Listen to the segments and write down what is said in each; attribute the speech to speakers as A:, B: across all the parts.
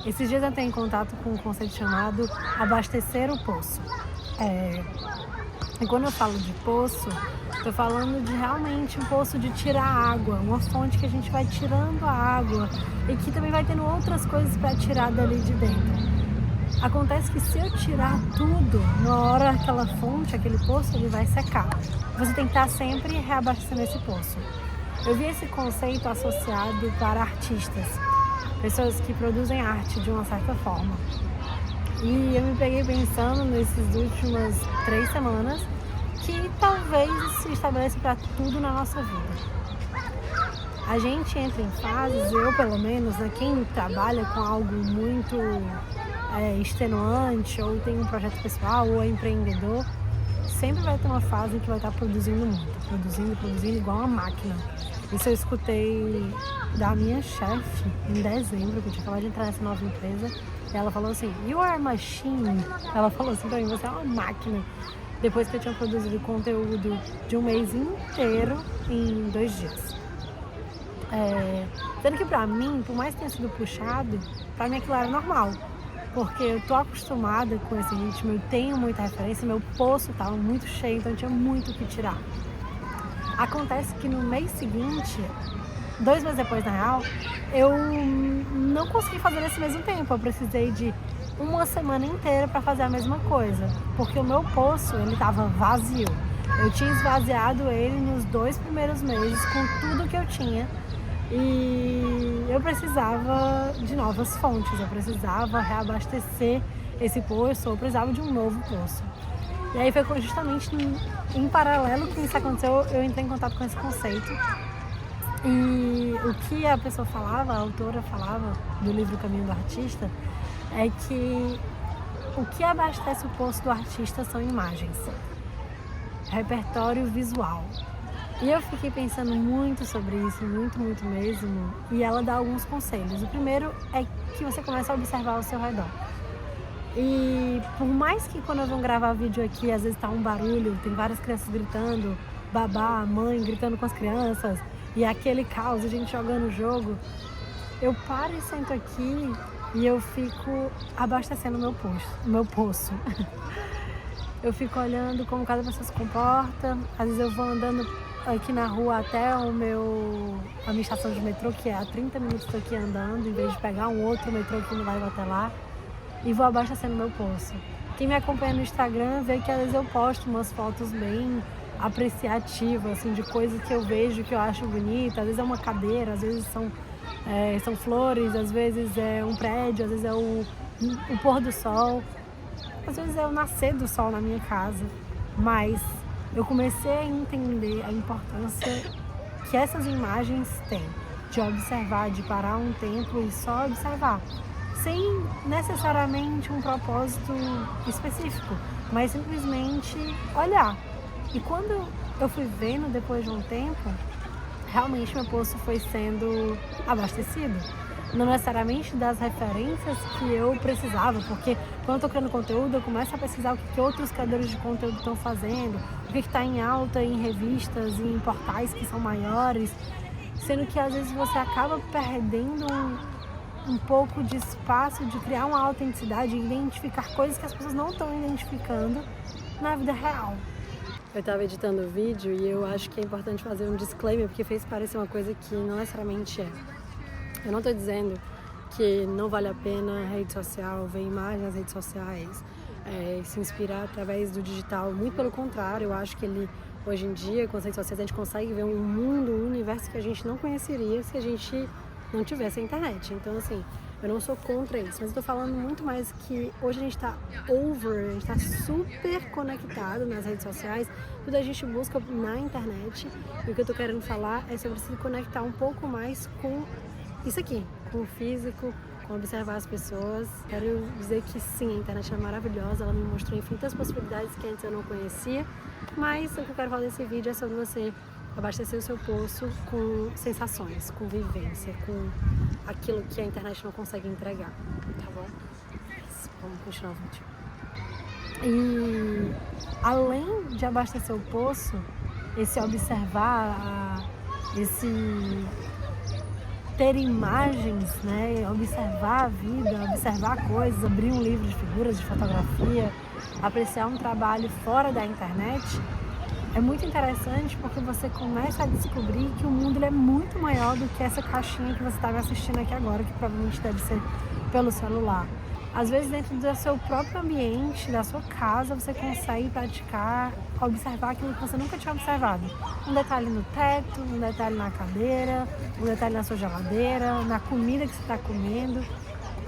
A: Esses dias eu tenho em contato com um conceito chamado abastecer o poço. E quando eu falo de poço, estou falando de realmente um poço de tirar água, uma fonte que a gente vai tirando a água e que também vai tendo outras coisas para tirar dali de dentro. Acontece que se eu tirar tudo, na hora aquela fonte, aquele poço, ele vai secar. Você tem que estar sempre reabastecendo esse poço. Eu vi esse conceito associado para artistas, pessoas que produzem arte de uma certa forma. E eu me peguei pensando nessas últimas 3 semanas que talvez isso se estabeleça para tudo na nossa vida. A gente entra em fases, eu pelo menos, né, quem trabalha com algo muito extenuante, ou tem um projeto pessoal, ou é empreendedor, sempre vai ter uma fase em que vai estar produzindo muito, produzindo igual uma máquina. Isso eu escutei da minha chefe em dezembro, que eu tinha acabado de entrar nessa nova empresa, e ela falou assim, "You are a machine." Ela falou assim pra mim, você é uma máquina. Depois que eu tinha produzido conteúdo de um mês inteiro em 2 dias. Sendo que pra mim, por mais que tenha sido puxado, pra mim aquilo era normal. Porque eu tô acostumada com esse ritmo, eu tenho muita referência, meu poço estava muito cheio, então eu tinha muito o que tirar. Acontece que no mês seguinte, 2 meses depois na real, eu não consegui fazer nesse mesmo tempo. Eu precisei de uma semana inteira para fazer a mesma coisa, porque o meu poço, ele estava vazio. Eu tinha esvaziado ele nos 2 primeiros meses com tudo que eu tinha. E eu precisava de novas fontes, eu precisava reabastecer esse poço, eu precisava de um novo poço. E aí foi justamente em paralelo que isso aconteceu, eu entrei em contato com esse conceito. E o que a pessoa falava, a autora falava do livro Caminho do Artista, é que o que abastece o poço do artista são imagens, repertório visual. E eu fiquei pensando muito sobre isso, muito mesmo, e ela dá alguns conselhos. O primeiro é que você começa a observar ao seu redor. E por mais que quando eu vou gravar vídeo aqui, às vezes tá um barulho, tem várias crianças gritando, babá, mãe gritando com as crianças, e aquele caos, a gente jogando o jogo, eu paro e sento aqui e eu fico abastecendo o meu poço. Eu fico olhando como cada pessoa se comporta, às vezes eu vou andando aqui na rua até a minha estação de metrô, que é a 30 minutos que eu tô aqui andando, em vez de pegar um outro metrô que não vai até lá, e vou abastecendo meu poço. Quem me acompanha no Instagram vê que às vezes eu posto umas fotos bem apreciativas, assim, de coisas que eu vejo, que eu acho bonita. Às vezes é uma cadeira, às vezes são flores, às vezes é um prédio, às vezes é o pôr do sol, às vezes é o nascer do sol na minha casa. Mas eu comecei a entender a importância que essas imagens têm, de observar, de parar um tempo e só observar, sem necessariamente um propósito específico, mas simplesmente olhar. E quando eu fui vendo depois de um tempo, realmente meu poço foi sendo abastecido. Não necessariamente das referências que eu precisava, porque quando eu estou criando conteúdo, eu começo a pesquisar o que outros criadores de conteúdo estão fazendo, o que está em alta em revistas e em portais que são maiores, sendo que às vezes você acaba perdendo um pouco de espaço de criar uma autenticidade e identificar coisas que as pessoas não estão identificando na vida real. Eu estava editando o vídeo e eu acho que é importante fazer um disclaimer, porque fez parecer uma coisa que não necessariamente é. Eu não estou dizendo que não vale a pena rede social, ver imagens nas redes sociais, se inspirar através do digital. Muito pelo contrário, eu acho que hoje em dia, com as redes sociais, a gente consegue ver um mundo, um universo que a gente não conheceria se a gente não tivesse a internet. Então, assim, eu não sou contra isso, mas eu tô falando muito mais que hoje a gente tá a gente tá super conectado nas redes sociais, tudo a gente busca na internet, e o que eu tô querendo falar é sobre se conectar um pouco mais com isso aqui, com o físico, com observar as pessoas. Quero dizer que sim, a internet é maravilhosa, ela me mostrou infinitas possibilidades que antes eu não conhecia, mas o que eu quero falar nesse vídeo é sobre você abastecer o seu poço com sensações, com vivência, com aquilo que a internet não consegue entregar, tá bom? Vamos continuar o vídeo. E além de abastecer o poço, esse observar, ter imagens, né? Observar a vida, observar coisas, abrir um livro de figuras, de fotografia, apreciar um trabalho fora da internet, é muito interessante porque você começa a descobrir que o mundo ele é muito maior do que essa caixinha que você está me assistindo aqui agora, que provavelmente deve ser pelo celular. Às vezes dentro do seu próprio ambiente, da sua casa, você consegue praticar, observar aquilo que você nunca tinha observado. Um detalhe no teto, um detalhe na cadeira, um detalhe na sua geladeira, na comida que você está comendo.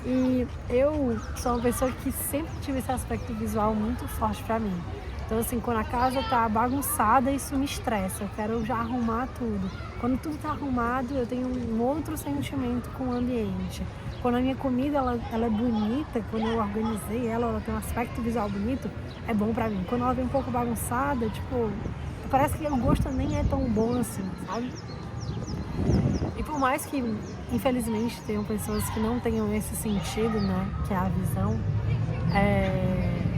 A: E eu sou uma pessoa que sempre tive esse aspecto visual muito forte para mim. Então assim, quando a casa tá bagunçada, isso me estressa, eu quero já arrumar tudo. Quando tudo tá arrumado, eu tenho um outro sentimento com o ambiente. Quando a minha comida ela é bonita, quando eu organizei ela tem um aspecto visual bonito, é bom pra mim. Quando ela vem um pouco bagunçada, tipo, parece que o gosto nem é tão bom assim, sabe? E por mais que, infelizmente, tenham pessoas que não tenham esse sentido, né, que é a visão,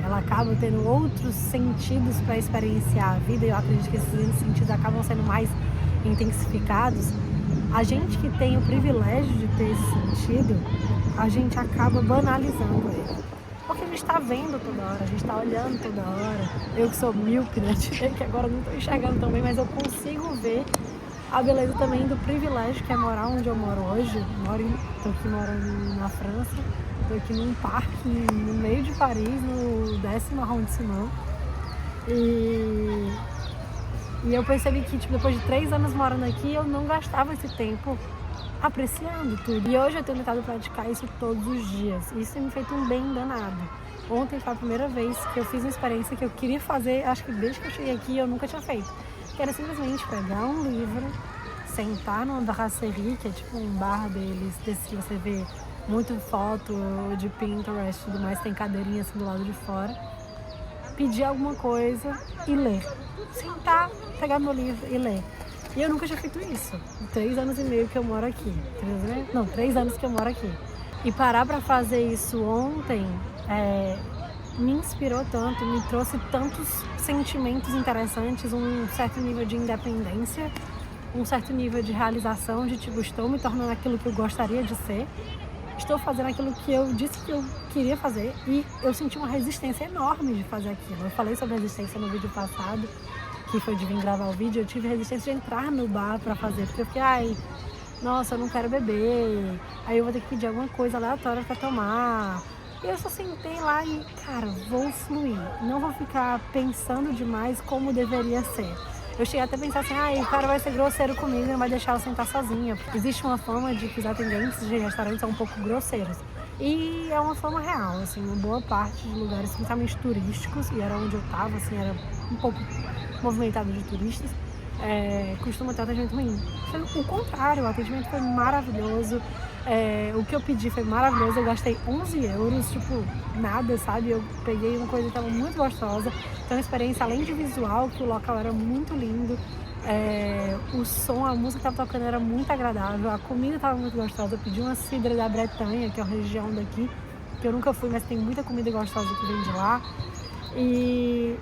A: ela acaba tendo outros sentidos para experienciar a vida, e eu acredito que esses sentidos acabam sendo mais intensificados. A gente que tem o privilégio de ter esse sentido, a gente acaba banalizando ele. Porque a gente está vendo toda hora, a gente está olhando toda hora. Eu que sou míope, né, que agora não estou enxergando tão bem, mas eu consigo ver a beleza também do privilégio que é morar onde eu moro hoje. Estou aqui morando na França, estou aqui num parque no meio de Paris, no 10º arrondissement. E eu percebi que depois de 3 anos morando aqui, eu não gastava esse tempo apreciando tudo. E hoje eu tenho tentado praticar isso todos os dias. Isso tem me feito um bem danado. Ontem foi a primeira vez que eu fiz uma experiência que eu queria fazer, acho que desde que eu cheguei aqui eu nunca tinha feito. Que era simplesmente pegar um livro, sentar numa brasserie, que é tipo um bar deles, desse que você vê muito foto de Pinterest e tudo mais, tem cadeirinha assim do lado de fora, pedir alguma coisa e ler. Sentar, pegar meu livro e ler. E eu nunca tinha feito isso. 3 anos e meio que eu moro aqui. 3 anos que eu moro aqui. E parar pra fazer isso ontem me inspirou tanto, me trouxe tantos sentimentos interessantes, um certo nível de independência, um certo nível de realização, de estou me tornando aquilo que eu gostaria de ser. Estou fazendo aquilo que eu disse que eu queria fazer e eu senti uma resistência enorme de fazer aquilo. Eu falei sobre resistência no vídeo passado, que foi de vir gravar o vídeo. Eu tive resistência de entrar no bar pra fazer, porque eu fiquei, nossa, eu não quero beber, aí eu vou ter que pedir alguma coisa aleatória pra tomar. E eu só sentei lá e, cara, vou fluir, não vou ficar pensando demais como deveria ser. Eu cheguei até a pensar assim, o cara vai ser grosseiro comigo e não vai deixar eu sentar sozinha. Existe uma fama de que os atendentes de restaurantes são um pouco grosseiros. E é uma fama real, assim, uma boa parte de lugares, principalmente turísticos, e era onde eu tava, assim, era um pouco movimentado de turistas, costuma ter atendimento ruim. Foi o contrário, o atendimento foi maravilhoso, o que eu pedi foi maravilhoso, eu gastei 11 euros, nada, sabe? Eu peguei uma coisa que estava muito gostosa, então a experiência, além de visual, que o local era muito lindo, o som, a música que estava tocando era muito agradável, a comida estava muito gostosa. Eu pedi uma cidra da Bretanha, que é uma região daqui, que eu nunca fui, mas tem muita comida gostosa que vem de lá. E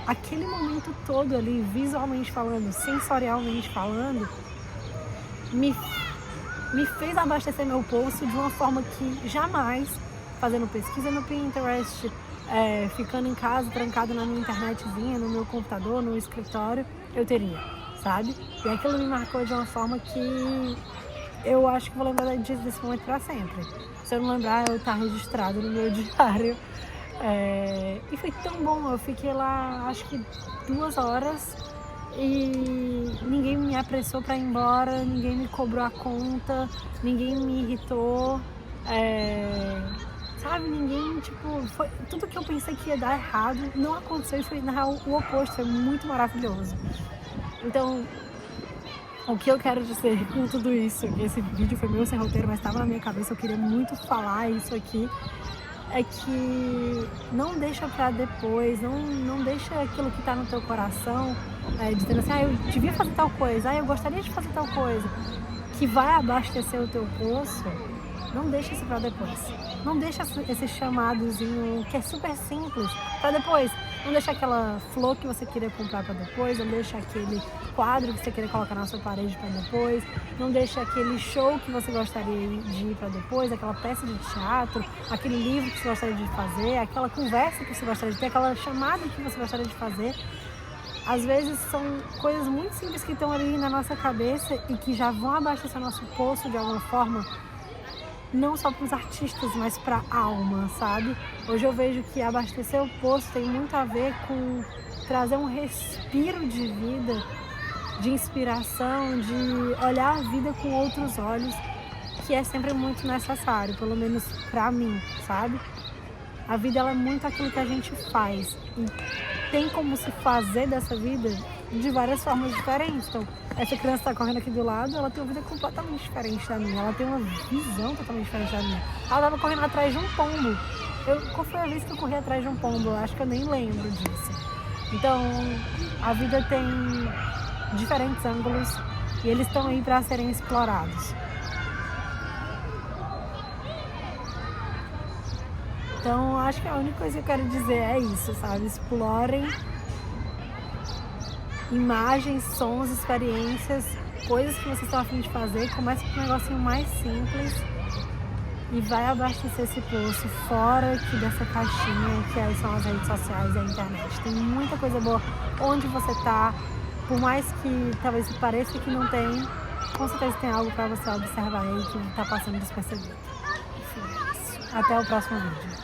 A: aquele momento todo ali, visualmente falando, sensorialmente falando, me fez abastecer meu bolso de uma forma que jamais, fazendo pesquisa no Pinterest, ficando em casa, trancado na minha internetzinha, no meu computador, no escritório, eu teria, sabe? E aquilo me marcou de uma forma que eu acho que vou lembrar desse momento pra sempre. Se eu não lembrar, eu tá registrado no meu diário. E foi tão bom, eu fiquei lá acho que 2 horas e ninguém me apressou pra ir embora, ninguém me cobrou a conta, ninguém me irritou, sabe, ninguém, foi tudo que eu pensei que ia dar errado, não aconteceu e foi, na real, o oposto, foi muito maravilhoso. Então, o que eu quero dizer com tudo isso, esse vídeo foi meu sem roteiro, mas estava na minha cabeça, eu queria muito falar isso aqui, é que não deixa pra depois, não deixa aquilo que tá no teu coração, dizendo assim, eu devia fazer tal coisa, eu gostaria de fazer tal coisa, que vai abastecer o teu poço, não deixa isso pra depois. Não deixa esse chamadozinho, que é super simples, pra depois. Não deixa aquela flor que você queria comprar para depois, não deixa aquele quadro que você queria colocar na sua parede para depois, não deixa aquele show que você gostaria de ir para depois, aquela peça de teatro, aquele livro que você gostaria de fazer, aquela conversa que você gostaria de ter, aquela chamada que você gostaria de fazer. Às vezes são coisas muito simples que estão ali na nossa cabeça e que já vão abastecer nosso poço de alguma forma, não só para os artistas, mas para a alma, sabe? Hoje eu vejo que abastecer o poço tem muito a ver com trazer um respiro de vida, de inspiração, de olhar a vida com outros olhos, que é sempre muito necessário, pelo menos para mim, sabe? A vida ela é muito aquilo que a gente faz e tem como se fazer dessa vida de várias formas diferentes. Então, essa criança está correndo aqui do lado, ela tem uma vida completamente diferente da minha, ela tem uma visão totalmente diferente da minha. Ela estava correndo atrás de um pombo. Qual foi a vez que eu corri atrás de um pombo? Eu acho que eu nem lembro disso. Então, a vida tem diferentes ângulos e eles estão aí para serem explorados. Então, acho que a única coisa que eu quero dizer é isso, sabe? Explorem imagens, sons, experiências, coisas que vocês estão a fim de fazer. Comece com um negocinho mais simples e vai abastecer esse poço fora aqui dessa caixinha que são as redes sociais e a internet. Tem muita coisa boa onde você está, por mais que talvez pareça que não tem, com certeza tem algo para você observar aí que está passando despercebido. Enfim, é isso. Até o próximo vídeo.